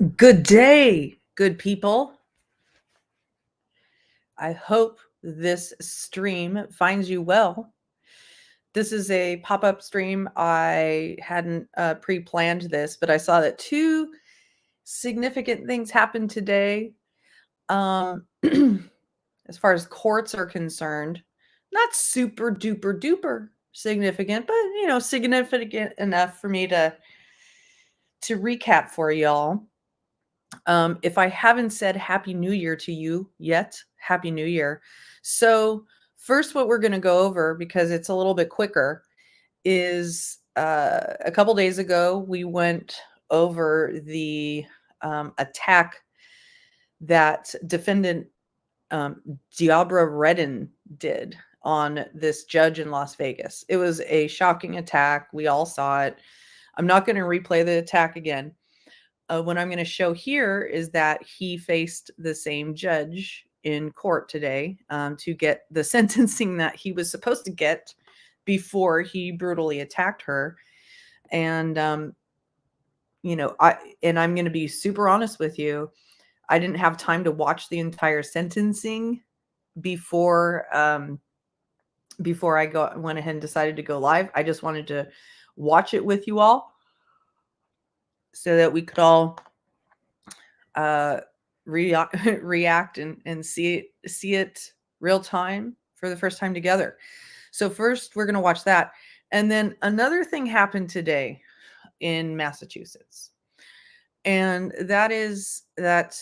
Good day, good people. I hope this stream finds you well. This is a pop-up stream. I hadn't pre-planned this, but I saw that two significant things happened today. As far as courts are concerned, not super duper duper significant, but significant enough for me to recap for y'all. If I haven't said Happy New Year to you yet, Happy New Year. So, first, what we're going to go over, because it's a little bit quicker, is a couple days ago, we went over the attack that defendant Diabra Redden did on this judge in Las Vegas. It was a shocking attack. We all saw it. I'm not going to replay the attack again. What I'm going to show here is that he faced the same judge in court today to get the sentencing that he was supposed to get before he brutally attacked her. And, I'm going to be super honest with you. I didn't have time to watch the entire sentencing before I went ahead and decided to go live. I just wanted to watch it with you all so that we could all react and see it real time for the first time together. So first we're going to watch that. And then another thing happened today in Massachusetts. And that is that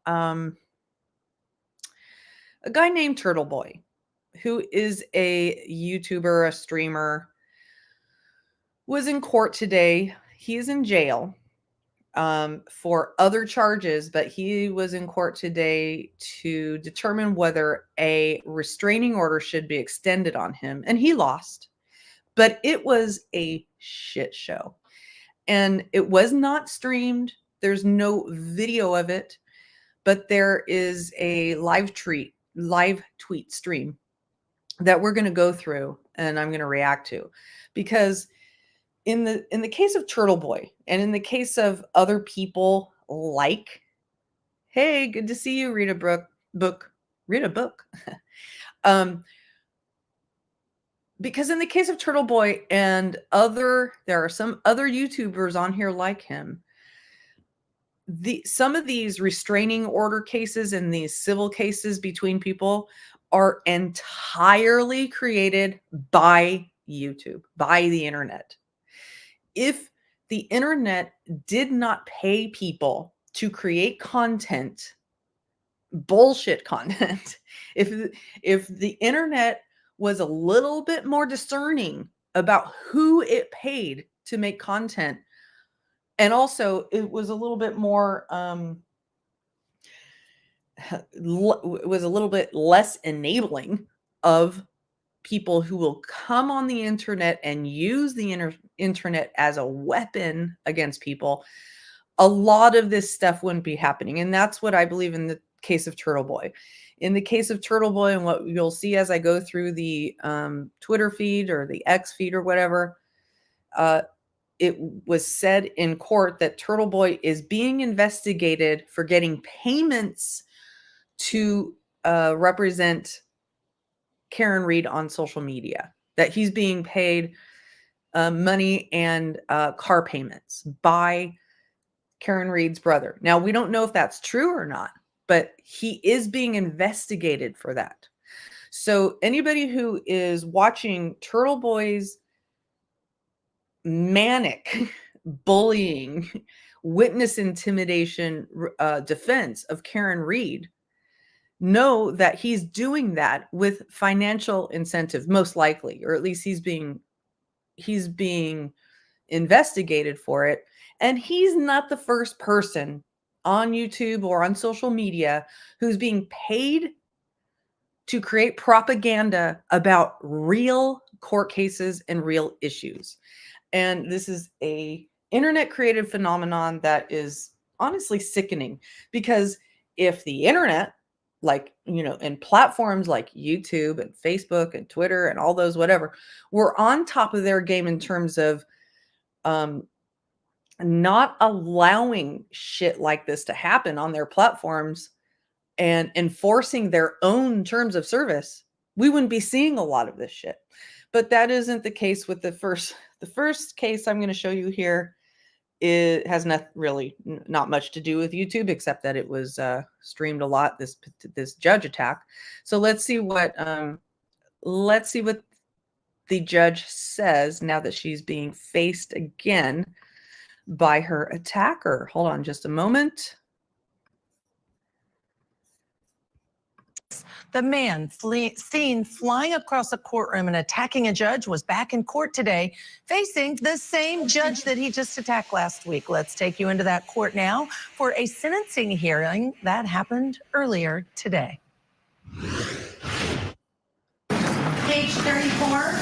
a guy named Turtleboy, who is a YouTuber, a streamer, was in court today. He is in jail for other charges, but he was in court today to determine whether a restraining order should be extended on him. And he lost, but it was a shit show. And it was not streamed. There's no video of it, but there is a live tweet stream that we're going to go through and I'm going to react to, because in the case of Turtleboy and in the case of other people like, hey, good to see you, read a book. Because in the case of Turtleboy and there are some other YouTubers on here like him, some of these restraining order cases and these civil cases between people are entirely created by YouTube, by the internet. If the internet did not pay people to create content, bullshit content, if the internet was a little bit more discerning about who it paid to make content, and also it was a little bit more was a little bit less enabling of people who will come on the internet and use the internet as a weapon against people, a lot of this stuff wouldn't be happening. And that's what I believe in the case of Turtleboy. In the case of Turtleboy, and what you'll see as I go through the Twitter feed or the X feed or whatever, it was said in court that Turtleboy is being investigated for getting payments to represent Karen Reed on social media, that he's being paid money and car payments by Karen Reed's brother. Now, we don't know if that's true or not, but he is being investigated for that. So anybody who is watching Turtleboy's manic bullying, witness intimidation defense of Karen Reed, know that he's doing that with financial incentive, most likely, or at least he's being investigated for it. And he's not the first person on YouTube or on social media who's being paid to create propaganda about real court cases and real issues. And this is a internet created phenomenon that is honestly sickening, because if the internet, and platforms like YouTube and Facebook and Twitter and all those, whatever, were on top of their game in terms of not allowing shit like this to happen on their platforms and enforcing their own terms of service, we wouldn't be seeing a lot of this shit. But that isn't the case with the first case I'm going to show you here. It has not much to do with YouTube, except that it was streamed a lot, this judge attack. So let's see what the judge says now that she's being faced again by her attacker. Hold on just a moment. The man seen flying across a courtroom and attacking a judge was back in court today, facing the same judge that he just attacked last week. Let's take you into that court now for a sentencing hearing that happened earlier today. Page 34.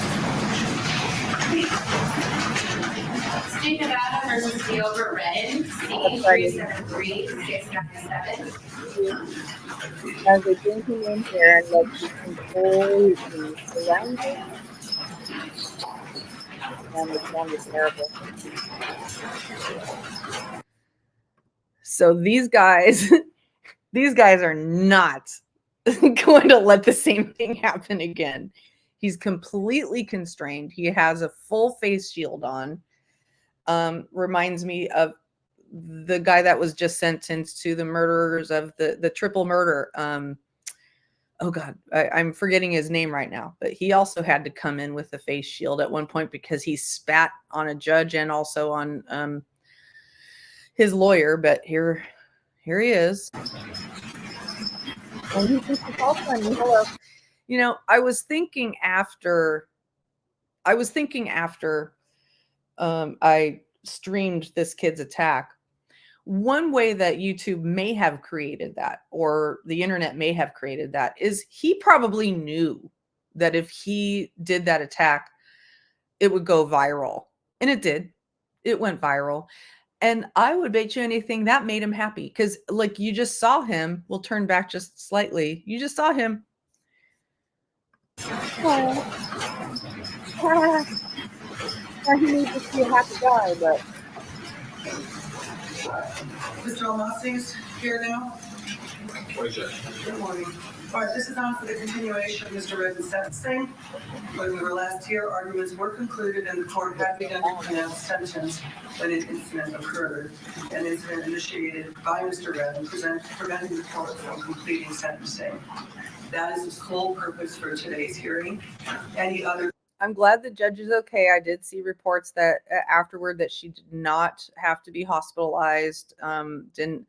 State Nevada versus Gilbert Redden, C-373-697. As a drinking in here and like you completely surrounded. And the sound is terrible. So these guys are not going to let the same thing happen again. He's completely constrained. He has a full face shield on. Reminds me of the guy that was just sentenced to the murderers of the triple murder. Oh God, I'm forgetting his name right now, but he also had to come in with a face shield at one point because he spat on a judge and also on his lawyer. But here he is. And he just calls on me. Hello. You know, I was thinking after I streamed this kid's attack, one way that YouTube may have created that, or the internet may have created that, is he probably knew that if he did that attack, it would go viral. And it did. It went viral. And I would bet you anything that made him happy. Because like you just saw him, we'll turn back just slightly. You just saw him. He needs to see a happy guy, but Mr. Almasi's here now. Good morning. All right, this is on for the continuation of Mr. Redden's sentencing. When we were last here, arguments were concluded and the court had begun to pronounce sentence when an incident occurred. An incident initiated by Mr. Redden preventing the court from completing sentencing. That is the sole purpose for today's hearing. Any other? I'm glad the judge is okay. I did see reports that afterward that she did not have to be hospitalized, didn't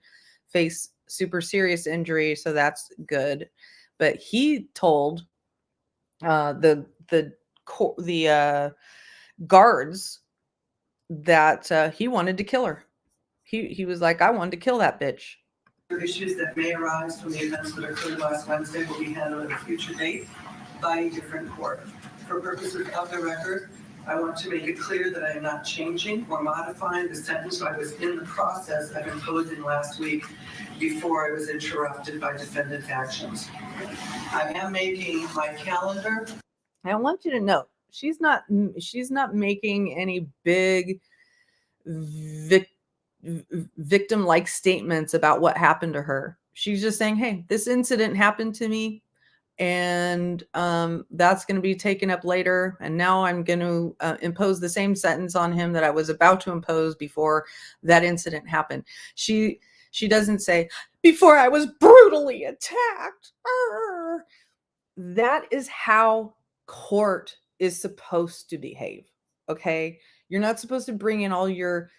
face super serious injury, so that's good. But he told the guards that he wanted to kill her. He was like, I wanted to kill that bitch. Issues that may arise from the events that occurred last Wednesday will be handled at a future date by a different court. For purposes of the record, I want to make it clear that I am not changing or modifying the sentence I was in the process of imposing last week before I was interrupted by defendant actions. I am making my calendar. I want you to know she's not making any big victim-like statements about what happened to her. She's just saying, hey, this incident happened to me, and that's going to be taken up later. And now I'm going to impose the same sentence on him that I was about to impose before that incident happened. She doesn't say, before I was brutally attacked. That is how court is supposed to behave. Okay. You're not supposed to bring in all your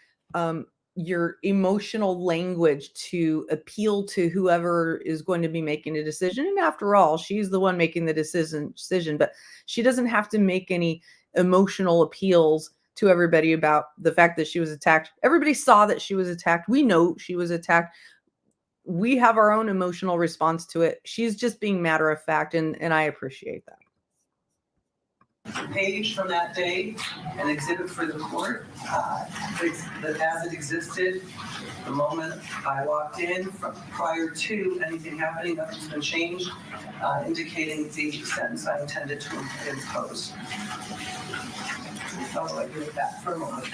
emotional language to appeal to whoever is going to be making a decision. And after all, she's the one making the decision, but she doesn't have to make any emotional appeals to everybody about the fact that she was attacked. Everybody saw that she was attacked. We know she was attacked. We have our own emotional response to it. She's just being matter of fact, and I appreciate that. Page from that day, an exhibit for the court that as it existed the moment I walked in, from prior to anything happening, nothing's been changed, indicating the sentence I intended to impose. So I'll agree with that for a moment.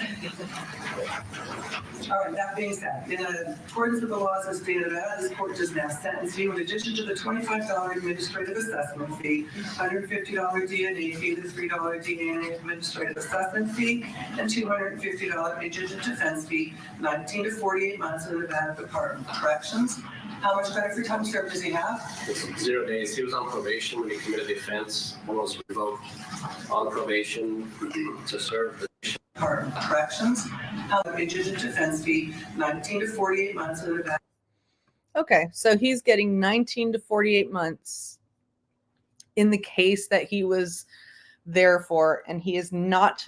All right, that being said, in accordance with the laws of the state of Nevada, this court does now sentence you in addition to the $25 administrative assessment fee, $150 DNA fee, the $3 DNA administrative assessment fee, and $250 indigent defense fee, 19 to 48 months in the Nevada Department of Corrections. How much credit for time served does he have? It's 0 days. He was on probation when he committed the offense and was revoked on probation to serve the Department of Corrections. How much indigent defense fee, 19 to 48 months in the Nevada. Okay, so he's getting 19 to 48 months in the case that he was there for, and he is not,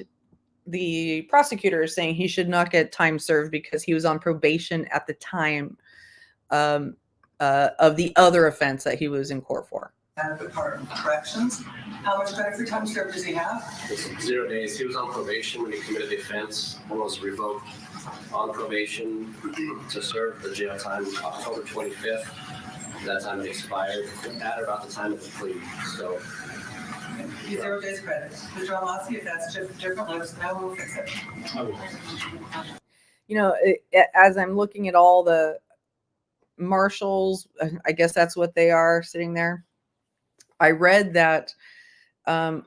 the prosecutor is saying he should not get time served because he was on probation at the time of the other offense that he was in court for. Department of Corrections. How much credit for time served does he have? It's 0 days. He was on probation when he committed the offense and was revoked on probation to serve the jail time October 25th. That time it expired at about the time of the plea. So 0 days credit. Mr. Almasi, if that's different, let us know. We'll fix it. You know, as I'm looking at all the marshals, I guess that's what they are sitting there. I read that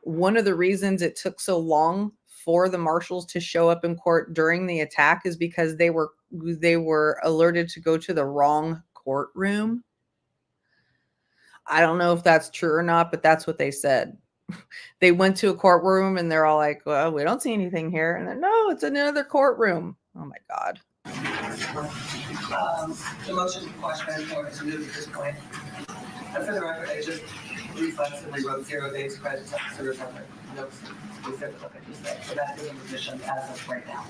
one of the reasons it took so long for the marshals to show up in court during the attack is because they were alerted to go to the wrong courtroom. I don't know if that's true or not, but that's what they said. They went to a courtroom and they're all like, well, we don't see anything here. And then, no, it's another courtroom. Oh my God. The motion to quash mandatory is moved at this point. And for the record, I just reflexively wrote 0 days credit to serve on the notes. So that is in position as of right now.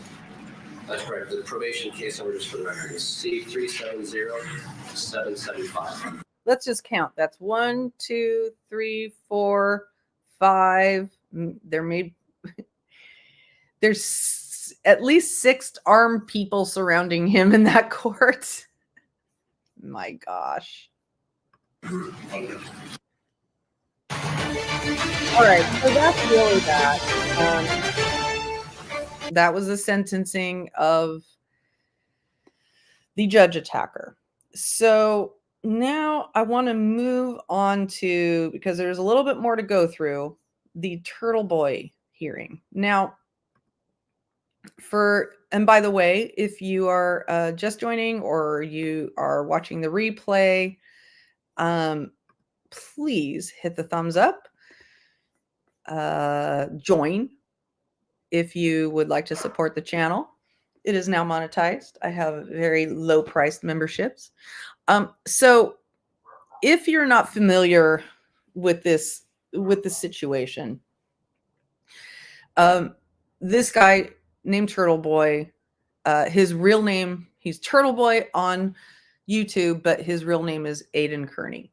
that's correct. The probation case number, just for the record, is C370775. Let's just count. That's 1, 2, 3, 4, 5. There's at least 6 armed people surrounding him in that court. My gosh. Thank you. All right, so that's really that. That was the sentencing of the judge attacker. So now I want to move on to, because there's a little bit more to go through, the Turtleboy hearing. Now, and by the way, if you are just joining or you are watching the replay, please hit the thumbs up. Join if you would like to support the channel. It is now monetized. I have very low priced memberships. So if you're not familiar with the situation, this guy named Turtleboy, his real name, he's Turtleboy on YouTube, but his real name is Aiden Kearney.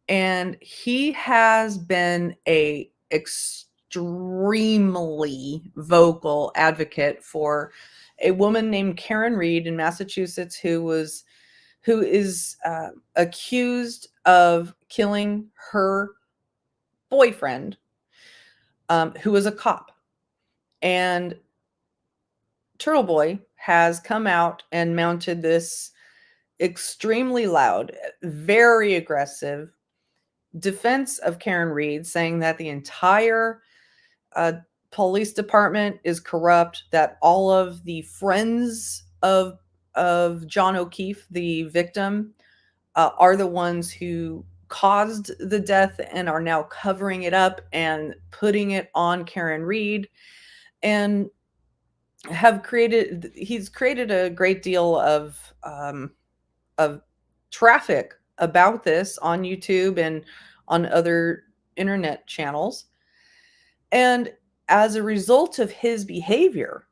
And he has been a extremely vocal advocate for a woman named Karen Reed in Massachusetts who is accused of killing her boyfriend, who was a cop. And Turtleboy has come out and mounted this extremely loud, very aggressive defense of Karen Reed, saying that the entire police department is corrupt, that all of the friends of John O'Keefe, the victim, are the ones who caused the death and are now covering it up and putting it on Karen Reed, and he's created a great deal of traffic about this on YouTube and on other internet channels. And as a result of his behavior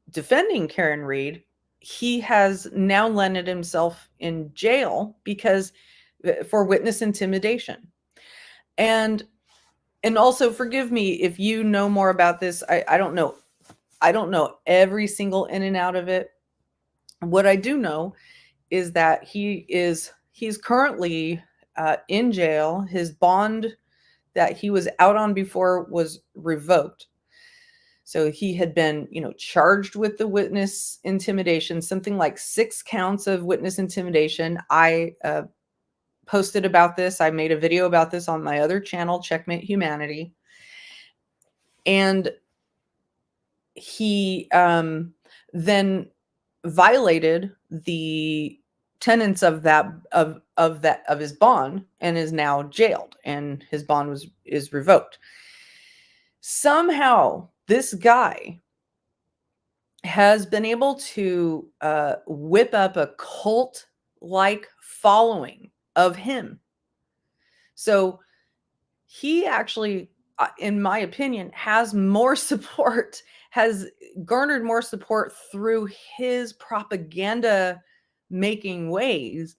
defending Karen Reed, he has now landed himself in jail because for witness intimidation. And also, forgive me if you know more about this. I don't know every single in and out of it. What I do know is that he's currently in jail. His bond that he was out on before was revoked. So he had been, charged with the witness intimidation, something like 6 counts of witness intimidation. I posted about this. I made a video about this on my other channel, Checkmate Humanity. And he then violated the tenets of his bond and is now jailed, and his bond is revoked. Somehow this guy has been able to whip up a cult like following of him. So he actually, in my opinion, has more support, has garnered more support through his propaganda making ways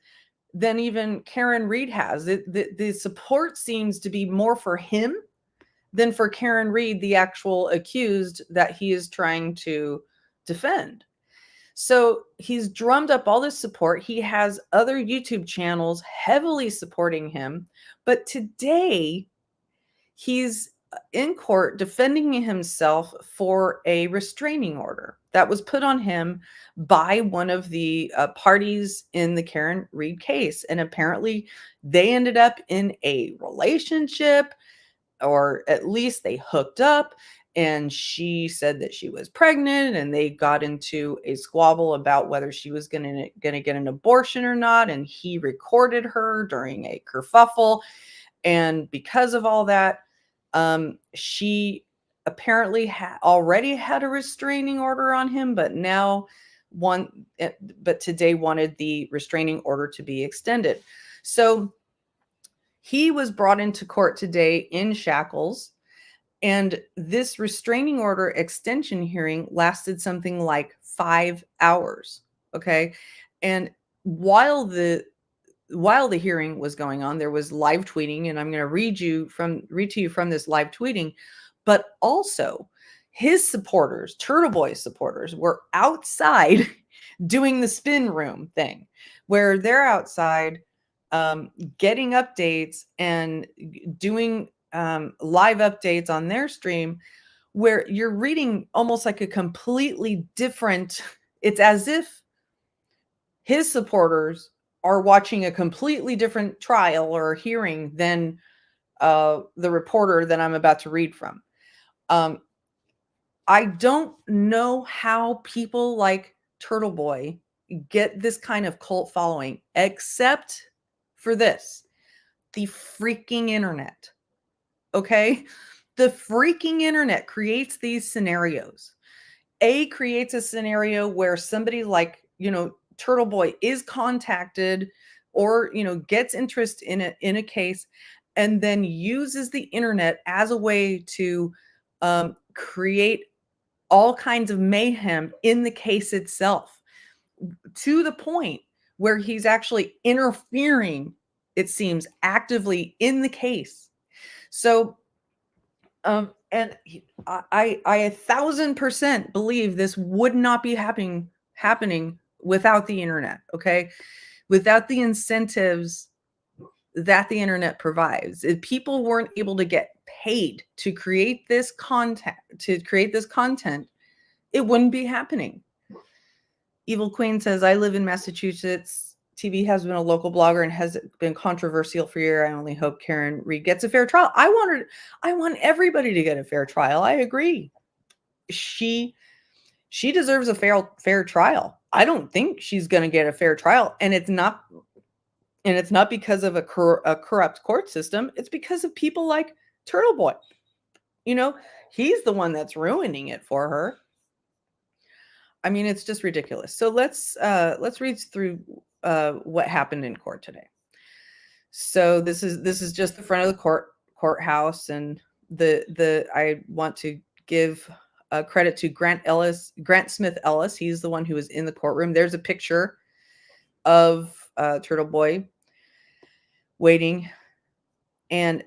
than even Karen Reed has. The support seems to be more for him than for Karen Reed, the actual accused that he is trying to defend. So he's drummed up all this support. He has other YouTube channels heavily supporting him. But today, he's in court defending himself for a restraining order that was put on him by one of the parties in the Karen Reed case. And apparently they ended up in a relationship, or at least they hooked up, and she said that she was pregnant, and they got into a squabble about whether she was going to get an abortion or not. And he recorded her during a kerfuffle. And because of all that, she apparently already had a restraining order on him, but today wanted the restraining order to be extended. So he was brought into court today in shackles, and this restraining order extension hearing lasted something like 5 hours. Okay. And while the hearing was going on, there was live tweeting, and I'm going to read to you from this live tweeting. But also his supporters, Turtleboy supporters, were outside doing the spin room thing, where they're outside getting updates and doing live updates on their stream, where you're reading almost like a completely different, it's as if his supporters are watching a completely different trial or hearing than the reporter that I'm about to read from. I don't know how people like Turtleboy get this kind of cult following, except for this: the freaking internet. Okay? The freaking internet creates these scenarios. Creates a scenario where somebody like, Turtleboy is contacted or, gets interest in a case, and then uses the internet as a way to create all kinds of mayhem in the case itself, to the point where he's actually interfering, it seems, actively in the case. So, and I 1,000% believe this would not be happening without the internet. Okay, without the incentives that the internet provides. If people weren't able to get paid to create this content, it wouldn't be happening. Evil Queen says, I live in Massachusetts. TV has been a local blogger and has been controversial for years. I only hope Karen Reed gets a fair trial. I want everybody to get a fair trial. I agree. She deserves a fair trial. I don't think she's going to get a fair trial, and it's not because of a corrupt court system. It's because of people like Turtleboy. He's the one that's ruining it for her. I mean, it's just ridiculous. So let's read through what happened in court today. So this is just the front of the courthouse, and I want to give credit to Grant Smith Ellis. He's the one who was in the courtroom. There's a picture of Turtleboy waiting, and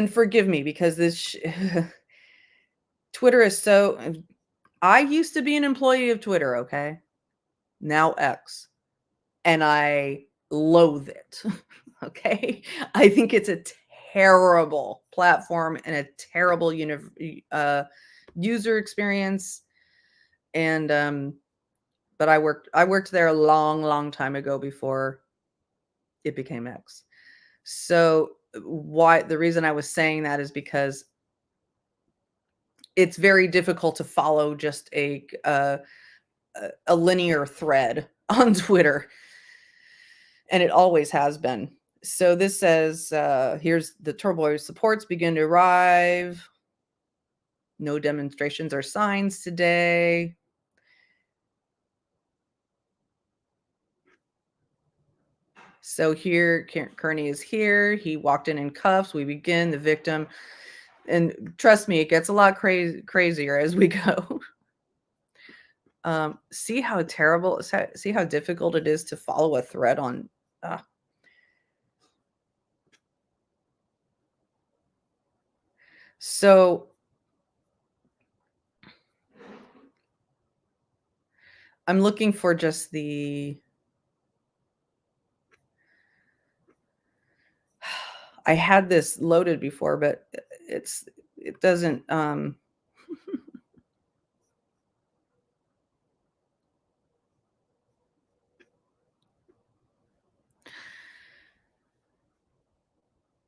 forgive me because this Twitter is so. I used to be an employee of Twitter, okay? Now X. And I loathe it, okay? I think it's a terrible platform and a terrible user experience. And but I worked there a long time ago before it became X. So the reason I was saying that is because it's very difficult to follow just a linear thread on Twitter, and it always has been. So this says, here's the Turtleboy supports begin to arrive. No demonstrations or signs today. So here, Kearney is here. He walked in cuffs. We begin. The victim, and trust me, it gets a lot crazier as we go. See how terrible, see how difficult it is to follow a thread on. So I'm looking for just I had this loaded before, but it doesn't,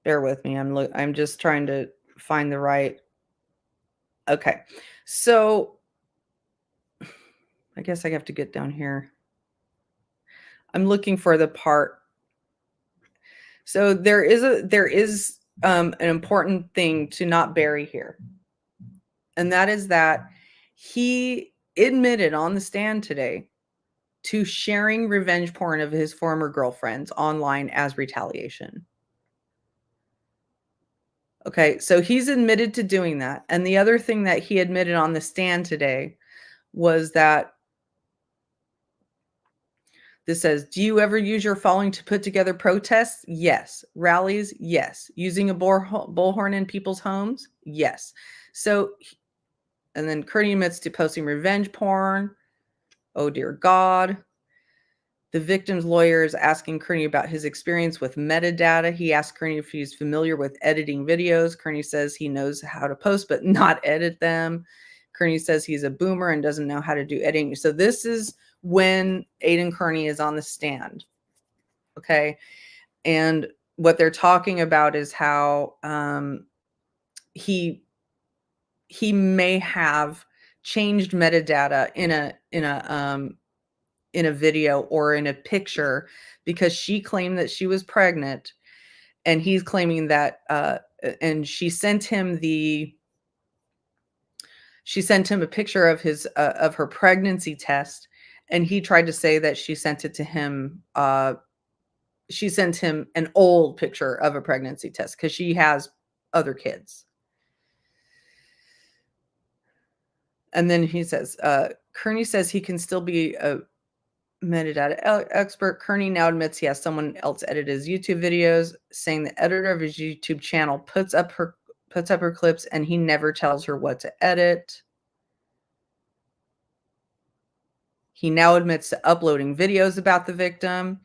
bear with me. I'm just trying to find the right. Okay. So I guess I have to get down here. I'm looking for the part. So there is an important thing to not bury here. And that is that he admitted on the stand today to sharing revenge porn of his former girlfriends online as retaliation. Okay, so he's admitted to doing that. And the other thing that he admitted on the stand today was that this says, do you ever use your following to put together protests? Yes. Rallies? Yes. Using a bullhorn in people's homes? Yes. So, and then Kearney admits to posting revenge porn. Oh, dear God. The victim's lawyer is asking Kearney about his experience with metadata. He asked Kearney if he's familiar with editing videos. Kearney says he knows how to post, but not edit them. Kearney says he's a boomer and doesn't know how to do editing. So this is when Aidan Kearney is on the stand. Okay. And what they're talking about is how he may have changed metadata in a video or in a picture because she claimed that she was pregnant, and he's claiming that and she sent him a picture of his of her pregnancy test, and he tried to say that she sent it to him. She sent him an old picture of a pregnancy test because she has other kids. And then he says, Kearney says he can still be a metadata expert. Kearney now admits he has someone else edit his YouTube videos, saying the editor of his YouTube channel puts up her clips and he never tells her what to edit. He now admits to uploading videos about the victim.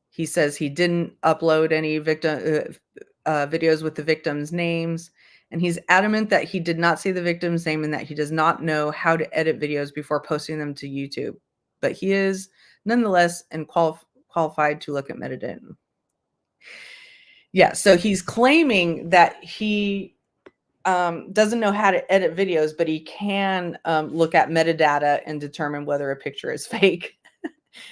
He says he didn't upload any victim videos with the victim's names. And he's adamant that he did not see the victim's name and that he does not know how to edit videos before posting them to YouTube. But he is nonetheless qualified to look at metadata. Yeah, so he's claiming that he doesn't know how to edit videos, but he can look at metadata and determine whether a picture is fake.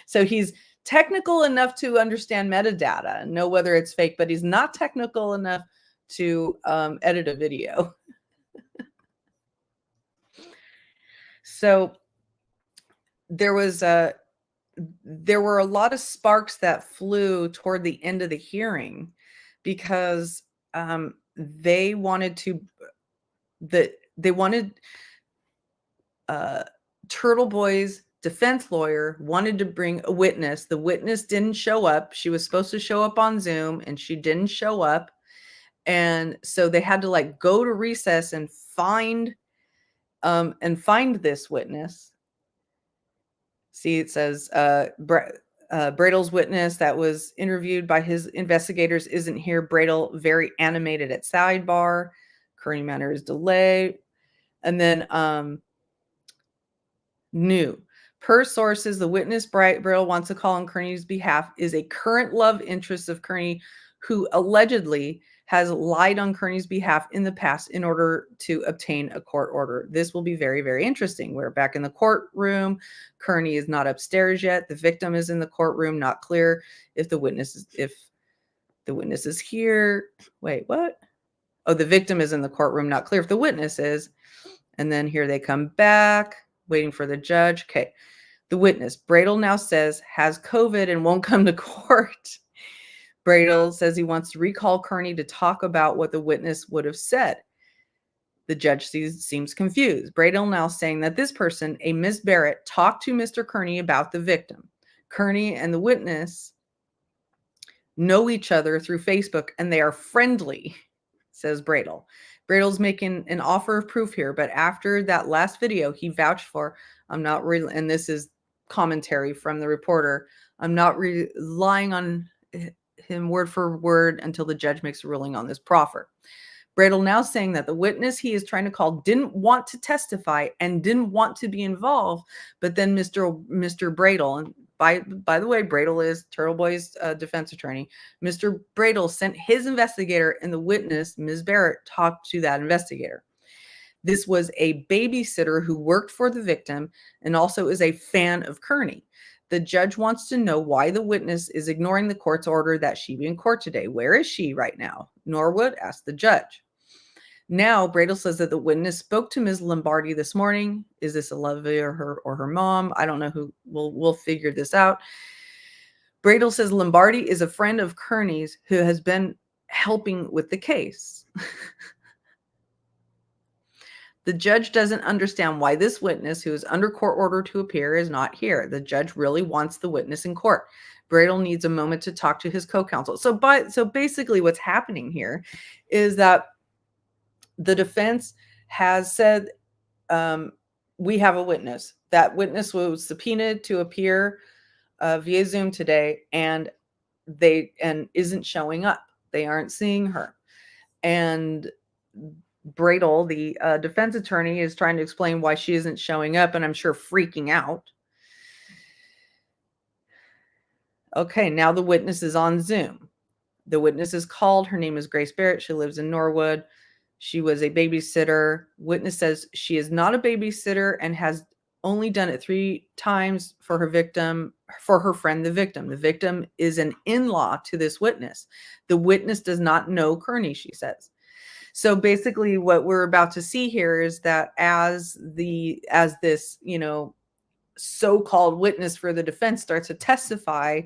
So he's technical enough to understand metadata and know whether it's fake, but he's not technical enough to edit a video. So there were a lot of sparks that flew toward the end of the hearing because they wanted Turtleboy's defense lawyer wanted to bring a witness. The witness didn't show up. She was supposed to show up on Zoom and she didn't show up. And so they had to go to recess and find this witness. See, it says Bradel's witness that was interviewed by his investigators isn't here. Bradel very animated at sidebar. Kearney matter is delayed. And then new. Per sources, the witness Bridal wants to call on Kearney's behalf is a current love interest of Kearney who allegedly has lied on Kearney's behalf in the past in order to obtain a court order. This will be very, very interesting. We're back in the courtroom. Kearney is not upstairs yet. The victim is in the courtroom. Not clear if the witness is here. Wait, what? Oh, the victim is in the courtroom. Not clear if the witness is. And then here they come back, waiting for the judge. Okay. The witness, Bridal, now says has COVID and won't come to court. Bridal says he wants to recall Kearney to talk about what the witness would have said. The judge seems confused. Bridal now saying that this person, a Ms. Barrett, talked to Mr. Kearney about the victim. Kearney and the witness know each other through Facebook and they are friendly, says Bridal. Bridal's making an offer of proof here, but after that last video he vouched for, I'm not really, and this is commentary from the reporter, I'm not relying on him word for word until the judge makes a ruling on this proffer. Bridal now saying that the witness he is trying to call didn't want to testify and didn't want to be involved, but then Mr. Bridal, and by the way, Bridal is Turtleboy's defense attorney. Mr. Bridal sent his investigator, and the witness, Ms. Barrett, talked to that investigator. This was a babysitter who worked for the victim and also is a fan of Kearney. The judge wants to know why the witness is ignoring the court's order that she be in court today. Where is she right now? Norwood asked the judge. Now, Bridal says that the witness spoke to Ms. Lombardi this morning. Is this Olivia or her mom? I don't know who. We'll figure this out. Bridal says Lombardi is a friend of Kearney's who has been helping with the case. The judge doesn't understand why this witness, who is under court order to appear, is not here. The judge really wants the witness in court. Bridal needs a moment to talk to his co-counsel. So basically what's happening here is that the defense has said, we have a witness. That witness was subpoenaed to appear via Zoom today, and isn't showing up. They aren't seeing her. And Bridal, the defense attorney, is trying to explain why she isn't showing up, and I'm sure freaking out. Okay, now the witness is on Zoom. The witness is called. Her name is Grace Barrett. She lives in Norwood. She was a babysitter. Witness says she is not a babysitter and has only done it 3 times for her friend, the victim. The victim is an in-law to this witness. The witness does not know Kearney, she says. So basically what we're about to see here is that as this, so-called witness for the defense starts to testify,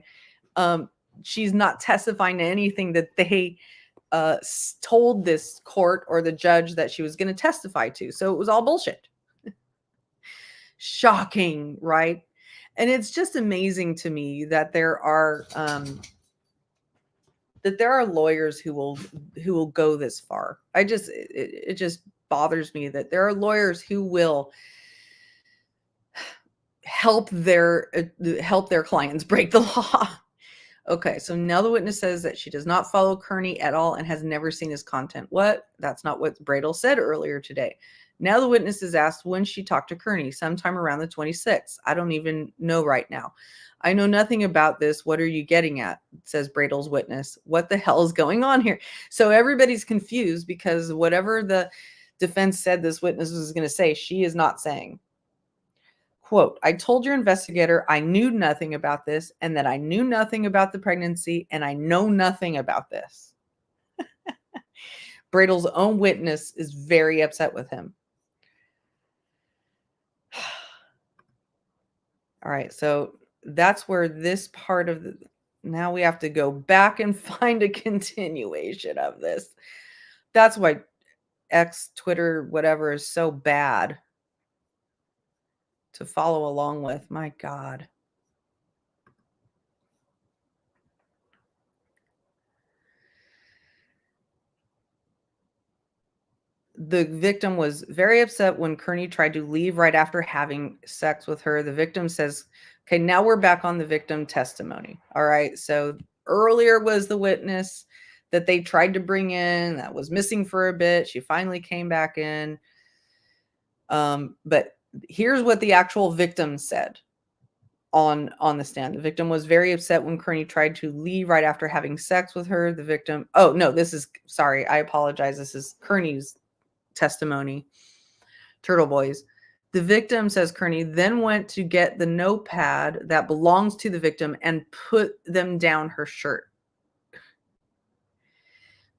she's not testifying to anything that they told this court or the judge that she was going to testify to. So it was all bullshit. Shocking, right? And it's just amazing to me that there are lawyers who will go this far. It just bothers me that there are lawyers who will help their clients break the law. Okay, so now the witness says that she does not follow Kearney at all and has never seen his content. What? That's not what Bridal said earlier today. Now the witness is asked when she talked to Kearney, sometime around the 26th. I don't even know right now. I know nothing about this. What are you getting at? Says Bridal's witness. What the hell is going on here? So everybody's confused because whatever the defense said this witness was going to say, she is not saying. Quote, I told your investigator I knew nothing about this and that I knew nothing about the pregnancy and I know nothing about this. Bridal's own witness is very upset with him. All right, so that's where this part of now we have to go back and find a continuation of this. That's why X, Twitter, whatever is so bad to follow along with. My God. The victim was very upset when Kearney tried to leave right after having sex with her. The victim says, okay, now we're back on the victim testimony. All right. So earlier was the witness that they tried to bring in that was missing for a bit. She finally came back in. But here's what the actual victim said on the stand. The victim was very upset when Kearney tried to leave right after having sex with her. The victim, oh no, sorry, I apologize. This is Kearney's testimony. Turtleboy's. The victim says Kearney then went to get the notepad that belongs to the victim and put them down her shirt.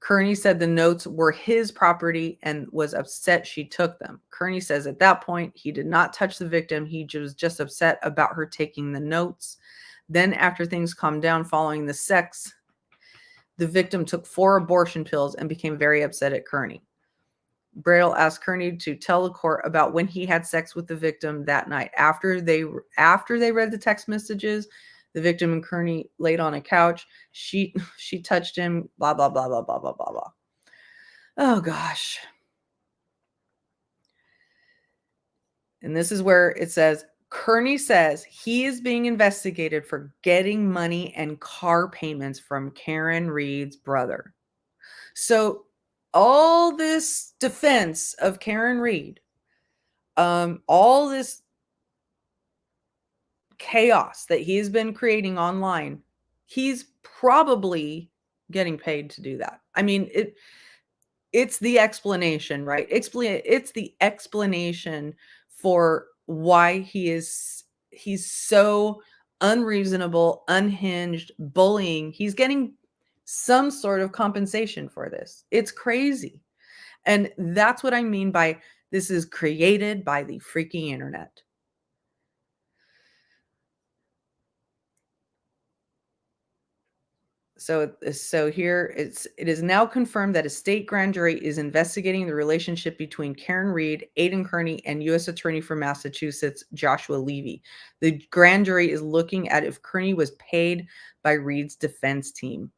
Kearney said the notes were his property and was upset she took them. Kearney says at that point, he did not touch the victim. He was just upset about her taking the notes. Then after things calmed down following the sex, the victim took 4 abortion pills and became very upset at Kearney. Bradel asked Kearney to tell the court about when he had sex with the victim that night. After they read the text messages, the victim and Kearney laid on a couch. She touched him, blah, blah, blah, blah, blah, blah, blah, blah. Oh, gosh. And this is where it says, Kearney says he is being investigated for getting money and car payments from Karen Reed's brother. So all this defense of Karen Reed, all this chaos that he's been creating online, he's probably getting paid to do that. I mean, it's the explanation, right? It's the explanation for why he's so unreasonable, unhinged, bullying. He's getting some sort of compensation for this. It's crazy. And that's what I mean by this is created by the freaking internet. So here it is now confirmed that a state grand jury is investigating the relationship between Karen Reed, Aidan Kearney, and U.S. Attorney for Massachusetts, Joshua Levy. The grand jury is looking at if Kearney was paid by Reed's defense team.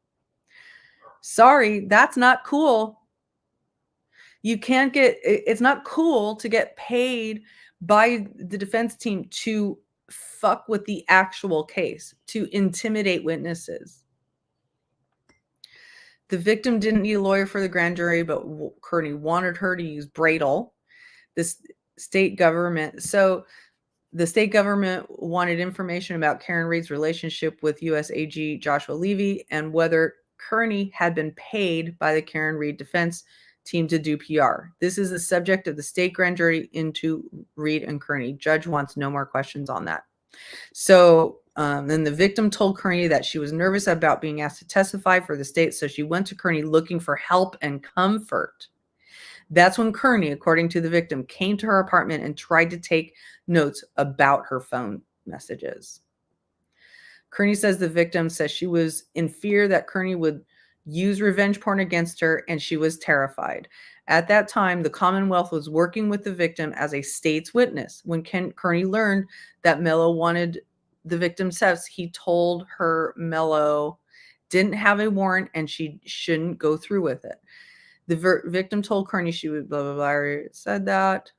Sorry, that's not cool. You can't it's not cool to get paid by the defense team to fuck with the actual case, to intimidate witnesses. The victim didn't need a lawyer for the grand jury, but Kearney wanted her to use Bradel, this state government. So the state government wanted information about Karen Reed's relationship with U.S. AG Joshua Levy and whether Kearney had been paid by the Karen Reed defense team to do PR. This is the subject of the state grand jury into Reed and Kearney. Judge wants no more questions on that. So then the victim told Kearney that she was nervous about being asked to testify for the state, so she went to Kearney looking for help and comfort. That's when Kearney, according to the victim, came to her apartment and tried to take notes about her phone messages. Kearney says the victim says she was in fear that Kearney would use revenge porn against her, and she was terrified. At that time, the Commonwealth was working with the victim as a state's witness. When Kearney learned that Mello wanted the victim's sex, he told her Mello didn't have a warrant and she shouldn't go through with it. The victim told Kearney she would blah, blah, blah. I already said that.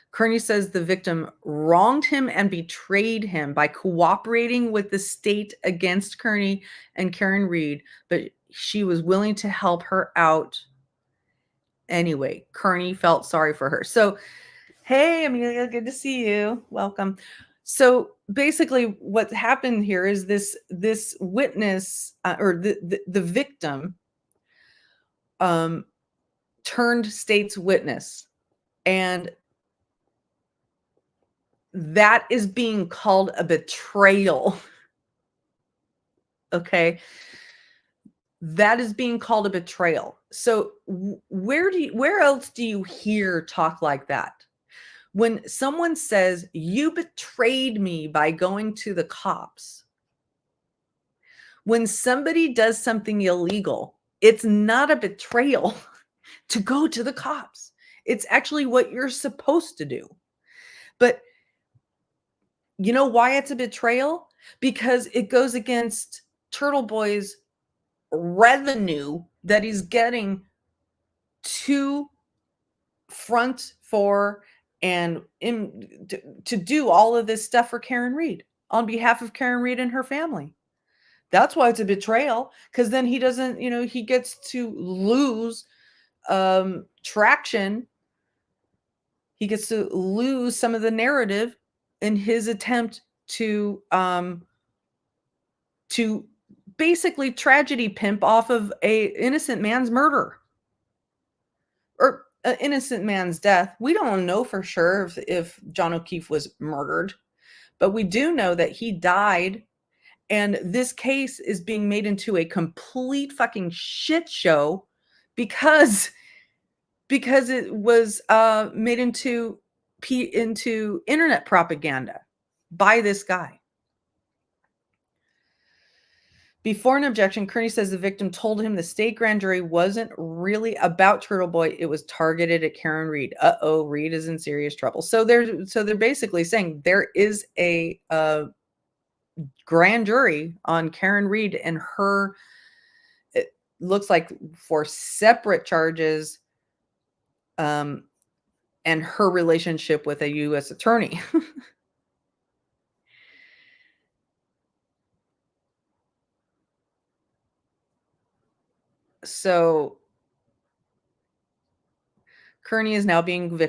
Kearney says the victim wronged him and betrayed him by cooperating with the state against Kearney and Karen Reed, but she was willing to help her out anyway. Kearney felt sorry for her. So, hey, Amelia, good to see you. Welcome. So basically what happened here is this witness or the victim turned state's witness, and that is being called a betrayal. Okay. That is being called a betrayal. So where else do you hear talk like that? When someone says you betrayed me by going to the cops, when somebody does something illegal, it's not a betrayal to go to the cops. It's actually what you're supposed to do. But you know why it's a betrayal? Because it goes against Turtleboy's revenue that he's getting to front for and to do all of this stuff for Karen Reed on behalf of Karen Reed and her family. That's why it's a betrayal, because then he doesn't, he gets to lose traction. He gets to lose some of the narrative in his attempt to basically tragedy pimp off of a innocent man's murder or an innocent man's death. We don't know for sure if John O'Keefe was murdered, but we do know that he died. And this case is being made into a complete fucking shit show because it was made into internet propaganda by this guy. Before an objection, Kearney says the victim told him the state grand jury wasn't really about Turtleboy. It was targeted at Karen Reed. Uh-oh, Reed is in serious trouble. So they're basically saying there is a grand jury on Karen Reed and her, it looks like, for separate charges, and her relationship with a U.S. attorney. So Kearney is now being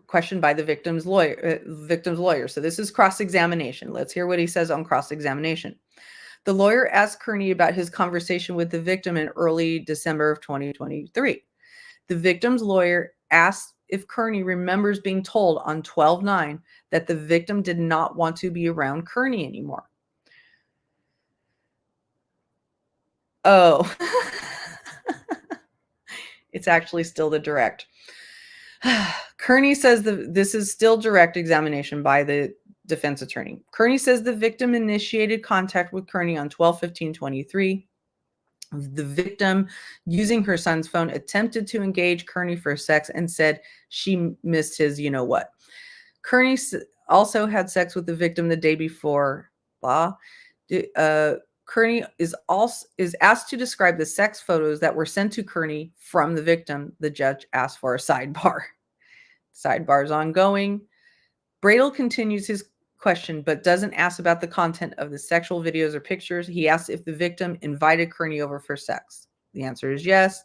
questioned by the victim's lawyer. So this is cross-examination. Let's hear what he says on cross-examination. The lawyer asked Kearney about his conversation with the victim in early December of 2023. The victim's lawyer asked if Kearney remembers being told on 12/9 that the victim did not want to be around Kearney anymore. Oh, it's actually still the direct. Kearney says this is still direct examination by the defense attorney. Kearney says the victim initiated contact with Kearney on 12/15/23. The victim, using her son's phone, attempted to engage Kearney for sex and said she missed his you-know-what. Kearney also had sex with the victim the day before. Kearney is asked to describe the sex photos that were sent to Kearney from the victim. The judge asked for a sidebar. Sidebar is ongoing. Bradel continues his question, but doesn't ask about the content of the sexual videos or pictures. He asks if the victim invited Kearney over for sex. The answer is yes.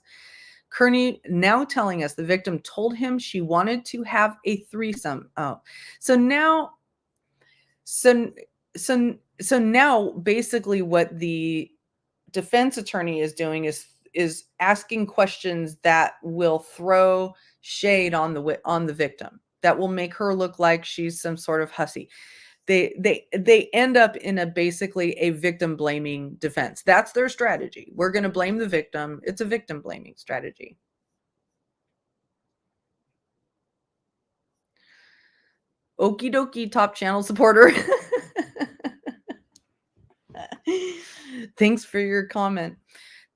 Kearney now telling us the victim told him she wanted to have a threesome. Oh, so now basically what the defense attorney is doing is asking questions that will throw shade on the victim, that will make her look like she's some sort of hussy. They end up in basically a victim blaming defense. That's their strategy. We're going to blame the victim. It's a victim blaming strategy. Okie dokie, top channel supporter. Thanks for your comment.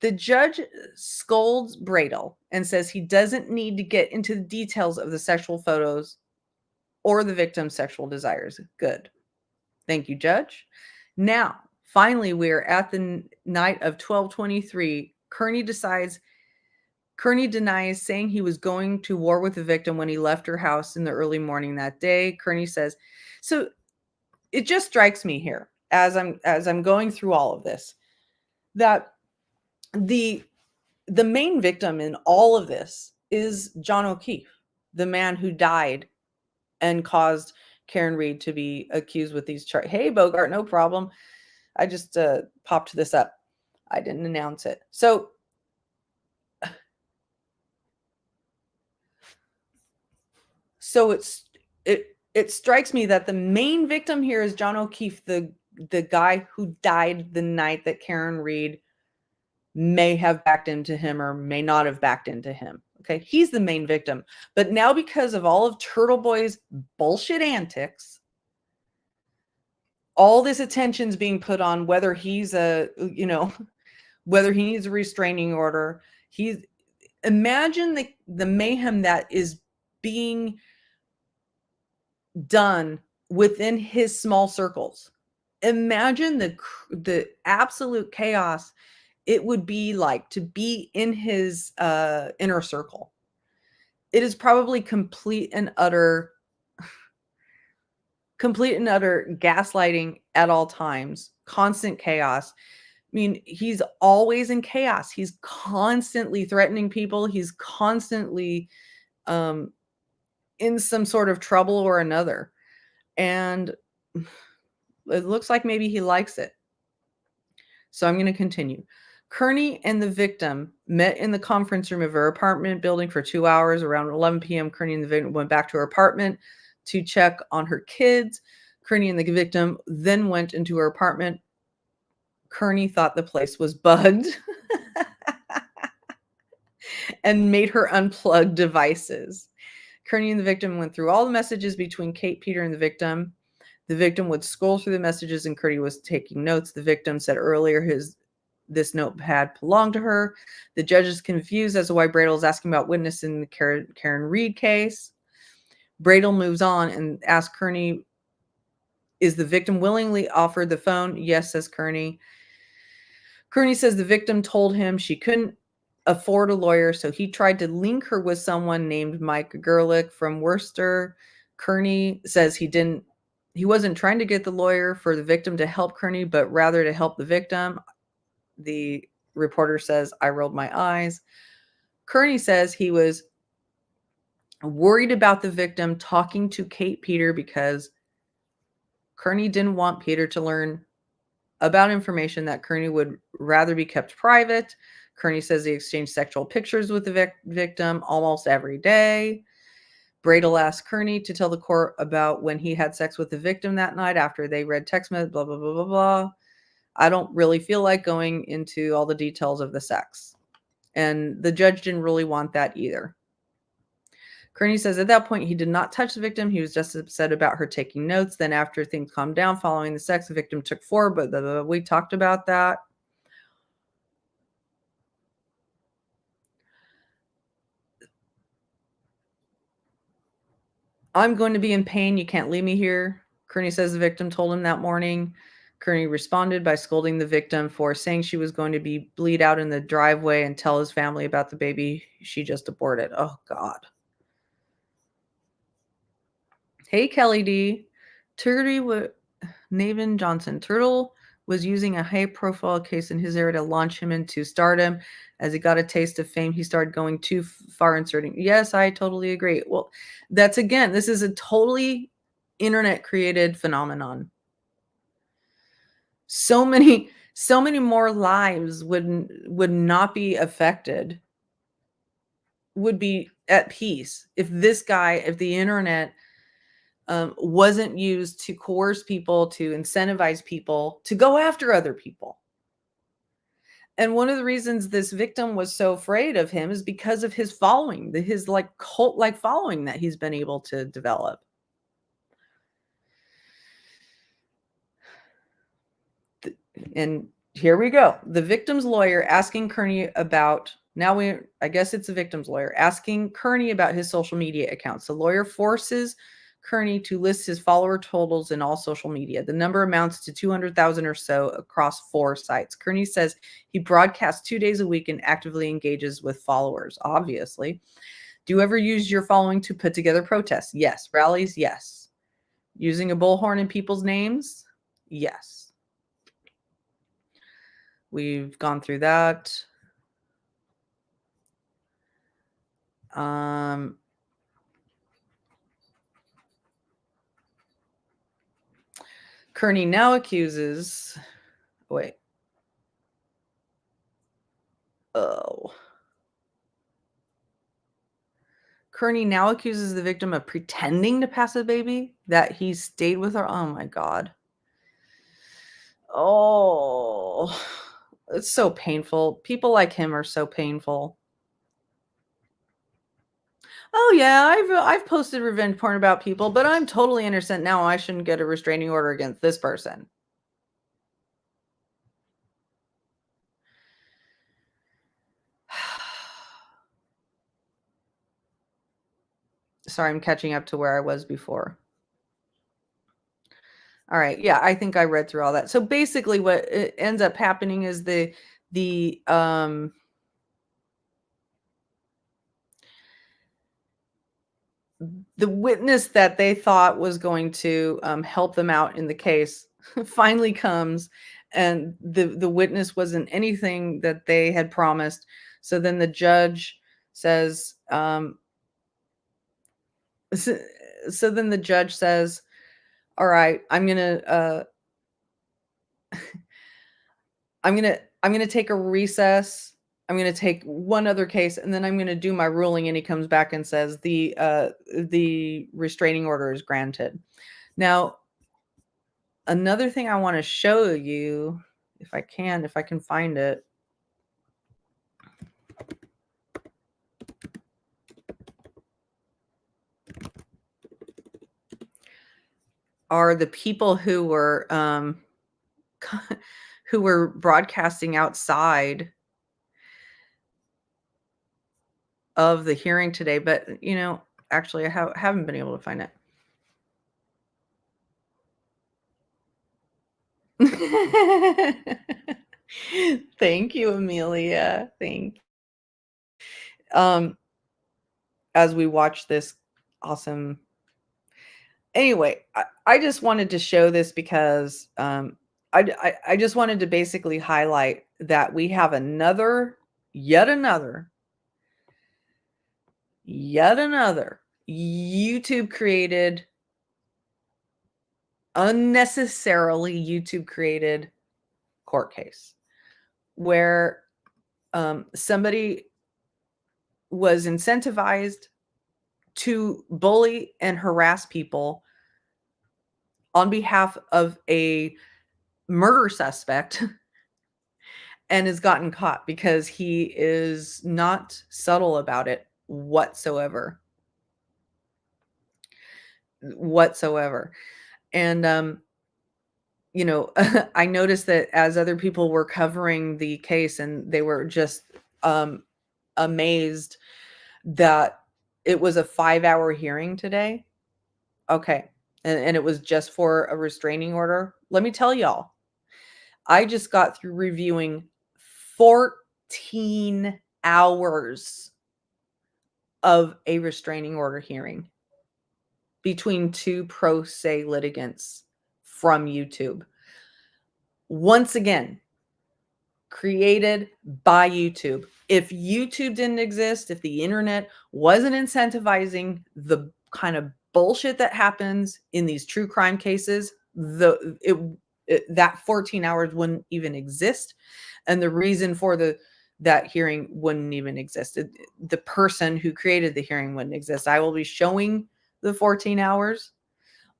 The judge scolds Bradel and says he doesn't need to get into the details of the sexual photos or the victim's sexual desires. Good. Thank you, Judge. Now, finally, we're at the night of 12/23. Kearney denies saying he was going to war with the victim when he left her house in the early morning that day. Kearney says, so it just strikes me here as I'm going through all of this, that the main victim in all of this is John O'Keefe, the man who died and caused Karen Reed to be accused with these charges. Hey, Bogart, no problem. I just popped this up. I didn't announce it. So it strikes me that the main victim here is John O'Keefe, the guy who died the night that Karen Reed may have backed into him or may not have backed into him. Okay, he's the main victim. But now, because of all of Turtleboy's bullshit antics, all this attention's being put on whether he's whether he needs a restraining order. Imagine the mayhem that is being done within his small circles. Imagine the absolute chaos it would be like to be in his inner circle. It is probably complete and utter gaslighting at all times, constant chaos. mean, he's always in chaos. He's constantly threatening people. He's constantly in some sort of trouble or another. And it looks like maybe he likes it. So I'm going to continue. Kearney and the victim met in the conference room of her apartment building for 2 hours. Around 11 p.m., Kearney and the victim went back to her apartment to check on her kids. Kearney and the victim then went into her apartment. Kearney thought the place was bugged and made her unplug devices. Kearney and the victim went through all the messages between Kate, Peter, and the victim. The victim would scroll through the messages and Kearney was taking notes. The victim said earlier this notepad belonged to her. The judge is confused as to why Bradel is asking about witness in the Karen Reed case. Bradel moves on and asks Kearney, is the victim willingly offered the phone? Yes, says Kearney. Kearney says the victim told him she couldn't afford a lawyer, so he tried to link her with someone named Mike Gerlich from Worcester. Kearney says he wasn't trying to get the lawyer for the victim to help Kearney, but rather to help the victim. The reporter says, I rolled my eyes. Kearney says he was worried about the victim talking to Kate Peter because Kearney didn't want Peter to learn about information that Kearney would rather be kept private. Kearney says he exchanged sexual pictures with the victim almost every day. Bradel asked Kearney to tell the court about when he had sex with the victim that night after they read text messages, blah, blah, blah, blah, blah. I don't really feel like going into all the details of the sex. And the judge didn't really want that either. Kearney says at that point, he did not touch the victim. He was just upset about her taking notes. Then after things calmed down following the sex, the victim took forward, but we talked about that. I'm going to be in pain. You can't leave me here. Kearney says the victim told him that morning. Kearney responded by scolding the victim for saying she was going to bleed out in the driveway and tell his family about the baby she just aborted. Oh, God. Hey, Kelly D. Navin Johnson. Turtle was using a high-profile case in his area to launch him into stardom. As he got a taste of fame, he started going too far inserting. Yes, I totally agree. Well, this is a totally internet-created phenomenon. So many more lives would not be affected, would be at peace if the internet wasn't used to coerce people, to incentivize people to go after other people. And one of the reasons this victim was so afraid of him is because of his following, his like cult-like following that he's been able to develop. And here we go. The victim's lawyer asking Kearney about, I guess it's the victim's lawyer asking Kearney about his social media accounts. The lawyer forces Kearney to list his follower totals in all social media. The number amounts to 200,000 or so across 4 sites. Kearney says he broadcasts 2 days a week and actively engages with followers, obviously. Do you ever use your following to put together protests? Yes. Rallies? Yes. Using a bullhorn in people's names? Yes. We've gone through that. Kearney now accuses, Kearney now accuses the victim of pretending to pass a baby, that he stayed with her. Oh my God. Oh, it's so painful. People like him are so painful. Oh yeah, I've posted revenge porn about people, but I'm totally innocent now. I shouldn't get a restraining order against this person. Sorry, I'm catching up to where I was before. All right, yeah, I think I read through all that. So basically what ends up happening is the witness that they thought was going to help them out in the case finally comes, and the witness wasn't anything that they had promised. So then the judge says, so, so then the judge says, all right, I'm gonna take a recess. I'm gonna take one other case, and then I'm gonna do my ruling. And he comes back and says the restraining order is granted. Now, another thing I want to show you, if I can find it. Are the people who were who were broadcasting outside of the hearing today. But actually, I haven't been able to find it. Thank you, Amelia. Thank you. As we watch this awesome. Anyway, I just wanted to show this because I just wanted to basically highlight that we have yet another YouTube created, unnecessarily YouTube created court case where somebody was incentivized to bully and harass people on behalf of a murder suspect and has gotten caught because he is not subtle about it whatsoever. And I noticed that as other people were covering the case, and they were just amazed that it was a 5-hour hearing today. Okay. And it was just for a restraining order. Let me tell y'all, I just got through reviewing 14 hours of a restraining order hearing between two pro se litigants from YouTube. Once again, created by YouTube. If YouTube didn't exist, if the internet wasn't incentivizing the kind of bullshit that happens in these true crime cases, that 14 hours wouldn't even exist, and the reason for that hearing wouldn't even exist. The person who created the hearing wouldn't exist. I will be showing the 14 hours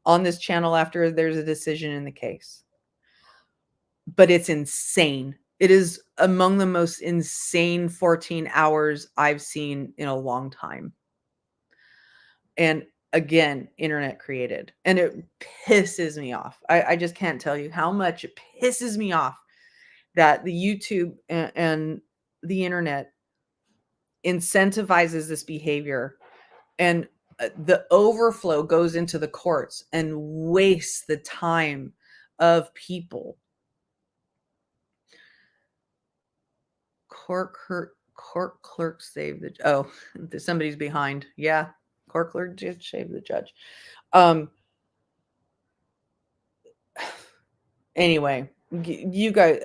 on this channel after there's a decision in the case. But it's insane. It is among the most insane 14 hours I've seen in a long time. And again, internet created. And it pisses me off. I just can't tell you how much it pisses me off that the YouTube and the internet incentivizes this behavior, and the overflow goes into the courts and wastes the time of people. Court clerk saved the somebody's behind. Yeah, court clerk did save the judge. Anyway, you guys,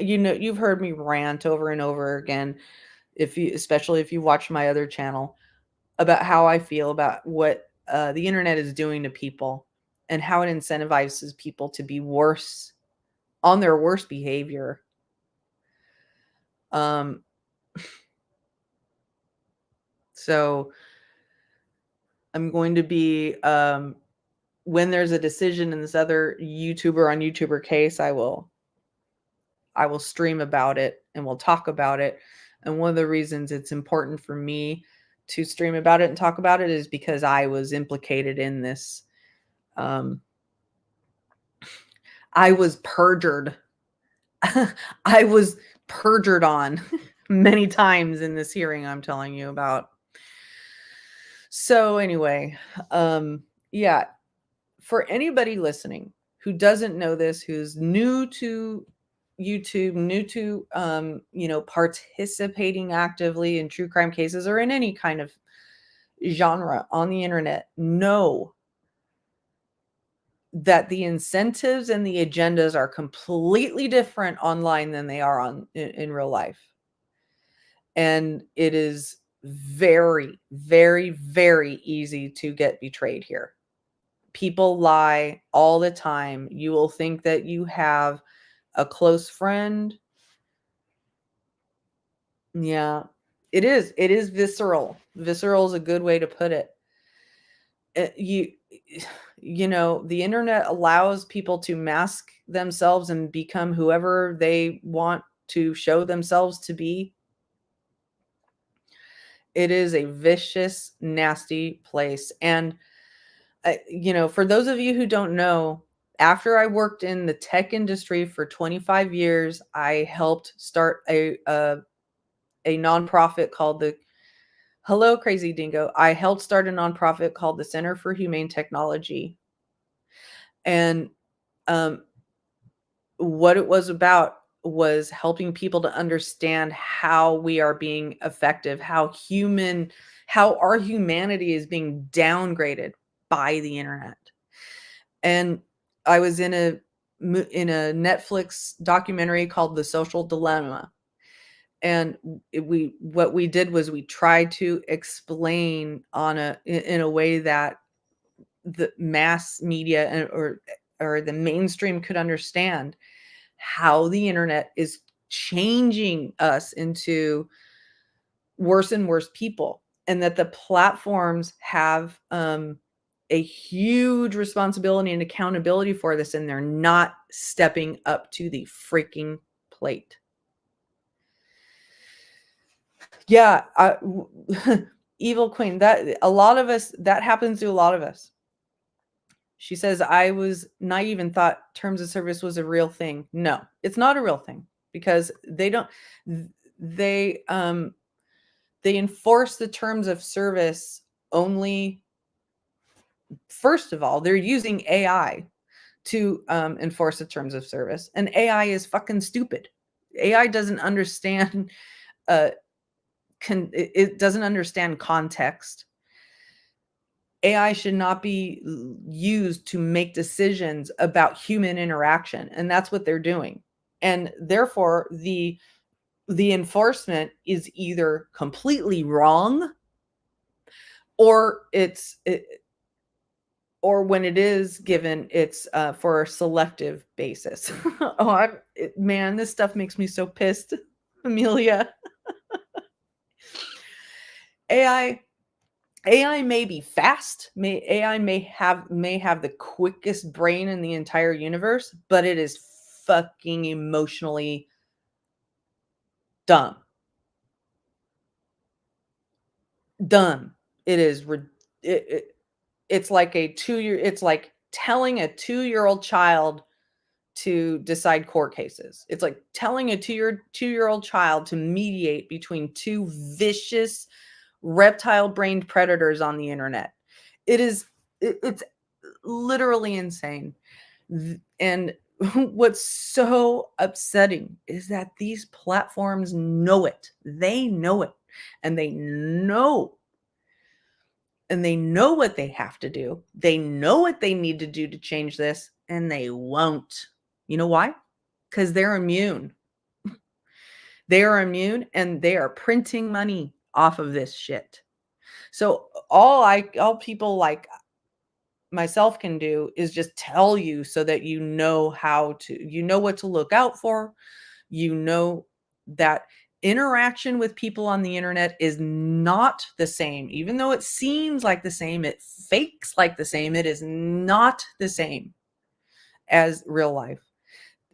you've heard me rant over and over again, especially if you watch my other channel, about how I feel about what the internet is doing to people and how it incentivizes people to be worse on their worst behavior. So I'm going to be, when there's a decision in this other YouTuber on YouTuber case, I will stream about it and we'll talk about it. And one of the reasons it's important for me to stream about it and talk about it is because I was implicated in this. I was perjured. I was perjured on many times in this hearing I'm telling you about. So anyway, yeah, for anybody listening who doesn't know this, who's new to YouTube, new to, participating actively in true crime cases or in any kind of genre on the internet, know that the incentives and the agendas are completely different online than they are in real life. And it is very, very, very easy to get betrayed here. People lie all the time. You will think that you have a close friend. Yeah, it is. It is visceral. Visceral is a good way to put it. You know, the internet allows people to mask themselves and become whoever they want to show themselves to be. It is a vicious, nasty place. And, you know, for those of you who don't know, after I worked in the tech industry for 25 years, I helped start a nonprofit called the Hello Crazy Dingo. I helped start a nonprofit called the Center for Humane Technology. And what it was about was helping people to understand how we are being effective, how our humanity is being downgraded by the internet. And I was in a Netflix documentary called The Social Dilemma. And what we did was we tried to explain in a way that the mass media or the mainstream could understand how the internet is changing us into worse and worse people, and that the platforms have a huge responsibility and accountability for this, and they're not stepping up to the freaking plate. Yeah, Evil Queen, that happens to a lot of us. She says, I was naive and thought terms of service was a real thing. No, it's not a real thing, because they enforce the terms of service only. First of all, they're using AI to enforce the terms of service, and AI is fucking stupid. AI doesn't understand it doesn't understand context. AI should not be used to make decisions about human interaction, and that's what they're doing. And therefore, the enforcement is either completely wrong, or or when it is given, it's for a selective basis. Man, this stuff makes me so pissed, Amelia. AI may be fast. AI may have the quickest brain in the entire universe, but it is fucking emotionally dumb. Dumb. It is. It's like it's like telling a 2-year-old child to decide court cases. It's like telling a 2-year-old child to mediate between two vicious reptile-brained predators on the internet. It's literally insane. And what's so upsetting is that these platforms know it. They know it. And they know what they have to do. They know what they need to do to change this, and they won't. You know why? Because they're immune. They are immune, and they are printing money off of this shit. So all people like myself can do is just tell you, so that you know what to look out for. You know that interaction with people on the internet is not the same. Even though it seems like the same, it fakes like the same. It is not the same as real life.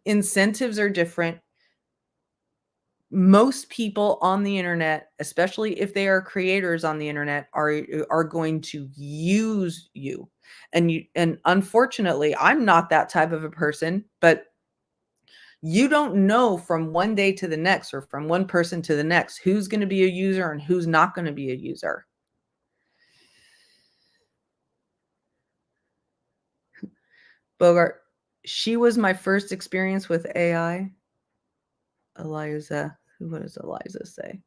Incentives are different. Most people on the internet, especially if they are creators on the internet, are going to use you. And unfortunately, I'm not that type of a person, but you don't know from one day to the next, or from one person to the next, who's going to be a user and who's not going to be a user. Bogart, she was my first experience with AI. Eliza, what does Eliza say?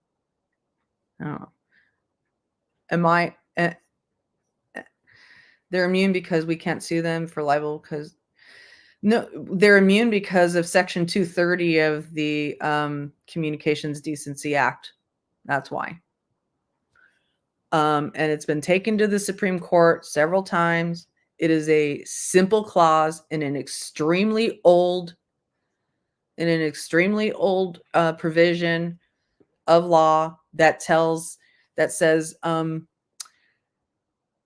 I don't know. They're immune because we can't sue them for libel because no, they're immune because of Section 230 of the Communications Decency Act. That's why. And it's been taken to the Supreme Court several times. It is a simple clause in an extremely old provision of law that says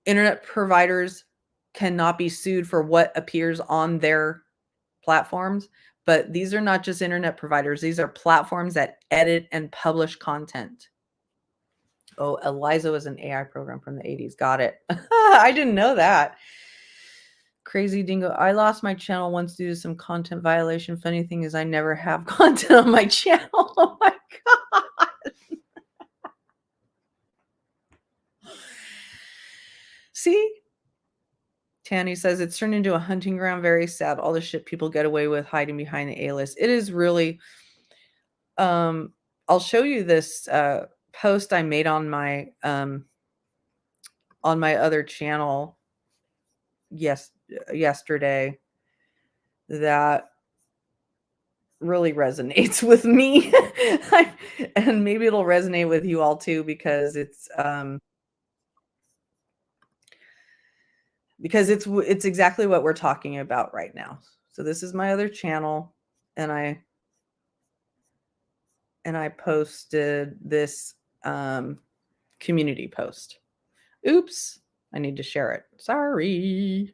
internet providers cannot be sued for what appears on their platforms. But these are not just internet providers. These are platforms that edit and publish content. Oh, Eliza was an AI program from the 80s. Got it. I didn't know that. Crazy Dingo. I lost my channel once due to some content violation. Funny thing is I never have content on my channel. Oh my God. See? Tanny says it's turned into a hunting ground. Very sad. All the shit people get away with hiding behind the A-list. It is really, I'll show you this post I made on my other channel yesterday that really resonates with me. And maybe it'll resonate with you all too, because it's exactly what we're talking about right now. So this is my other channel, and I posted this community post. Oops, I need to share it. Sorry.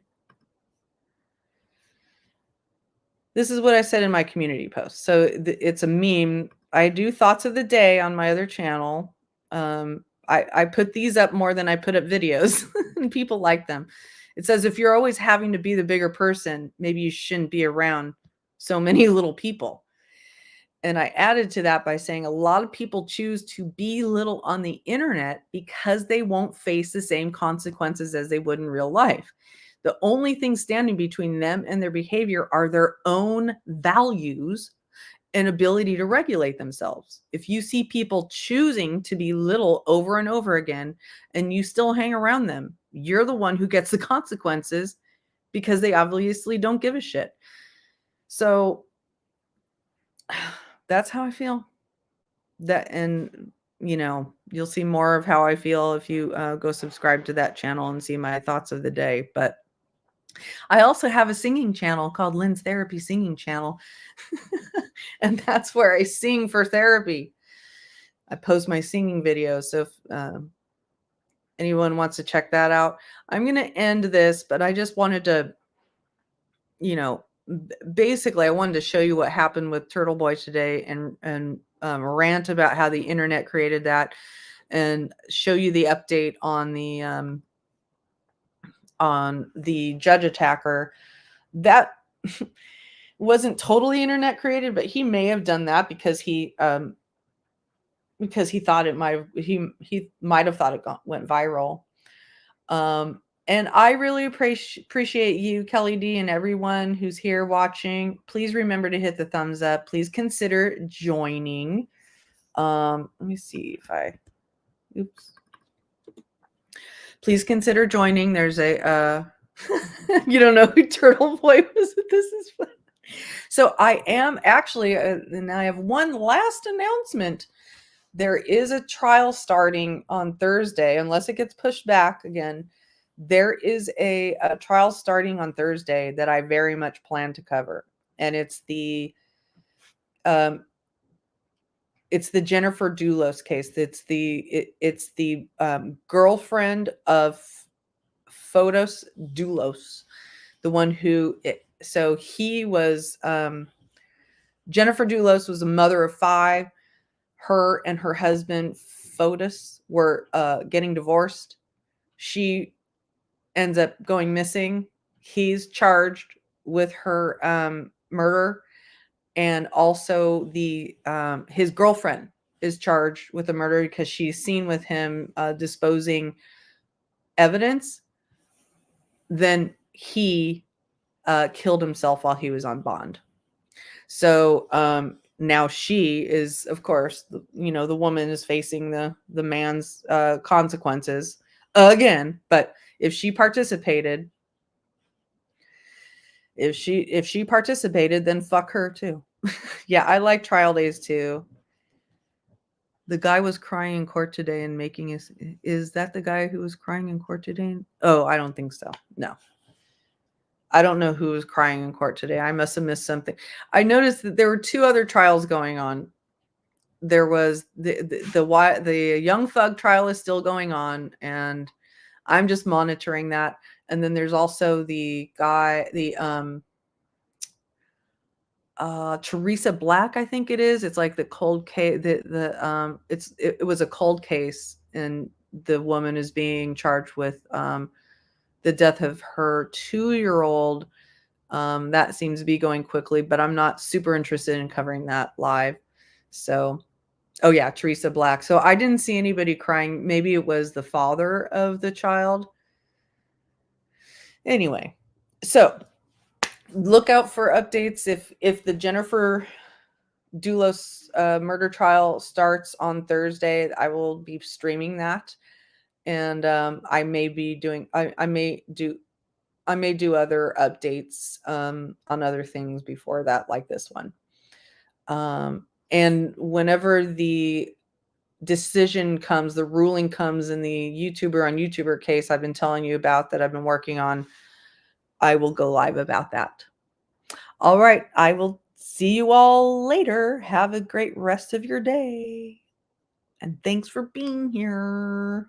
This is what I said in my community post. So it's a meme. I do thoughts of the day on my other channel. I put these up more than I put up videos, and people like them. It says, if you're always having to be the bigger person, maybe you shouldn't be around so many little people. And I added to that by saying a lot of people choose to be little on the internet because they won't face the same consequences as they would in real life. The only thing standing between them and their behavior are their own values and ability to regulate themselves. If you see people choosing to be little over and over again, and you still hang around them, you're the one who gets the consequences because they obviously don't give a shit. So that's how I feel. And you'll see more of how I feel if you go subscribe to that channel and see my thoughts of the day. But I also have a singing channel called Lynn's Therapy Singing Channel. And that's where I sing for therapy. I post my singing videos. So if anyone wants to check that out, I'm going to end this, but I just wanted to, basically I wanted to show you what happened with Turtleboy today and rant about how the internet created that, and show you the update on the judge attacker. That wasn't totally internet created, but he may have done that because he thought it might have thought it went viral. And I really appreciate you, Kelly D, and everyone who's here watching. Please remember to hit the thumbs up. Please consider joining. Let me see if oops. Please consider joining. There's a, you don't know who Turtleboy was. This is fun. So I am actually, and I have one last announcement. There is a trial starting on Thursday, unless it gets pushed back again. There is a trial starting on Thursday that I very much plan to cover. And it's the Jennifer Dulos case. It's the girlfriend of Fotis Dulos, the one who. So he was. Jennifer Dulos was a mother of 5. Her and her husband Fotis were getting divorced. She ends up going missing. He's charged with her murder. And also his girlfriend is charged with a murder because she's seen with him disposing evidence. Then he killed himself while he was on bond. So now she is, of course, the woman is facing the man's consequences again. But If she participated, if she participated, then fuck her too. Yeah, I like trial days too. The guy was crying in court today and making his. Is that the guy who was crying in court today? Oh, I don't think so. No. I don't know who was crying in court today. I must have missed something. I noticed that there were 2 other trials going on. There was the Young Thug trial is still going on, and I'm just monitoring that. And then there's also the guy, Teresa Black, I think it is. It's like the cold case. It was a cold case, and the woman is being charged with the death of her 2-year-old. That seems to be going quickly, but I'm not super interested in covering that live. So, oh yeah, Teresa Black. So I didn't see anybody crying. Maybe it was the father of the child. Anyway, so look out for updates if the Jennifer Dulos murder trial starts on Thursday. I will be streaming that, and I may be doing. I may do other updates on other things before that, like this one. And whenever the decision comes, the ruling comes in the YouTuber on YouTuber case I've been telling you about that I've been working on, I will go live about that. All right. I will see you all later. Have a great rest of your day. And thanks for being here.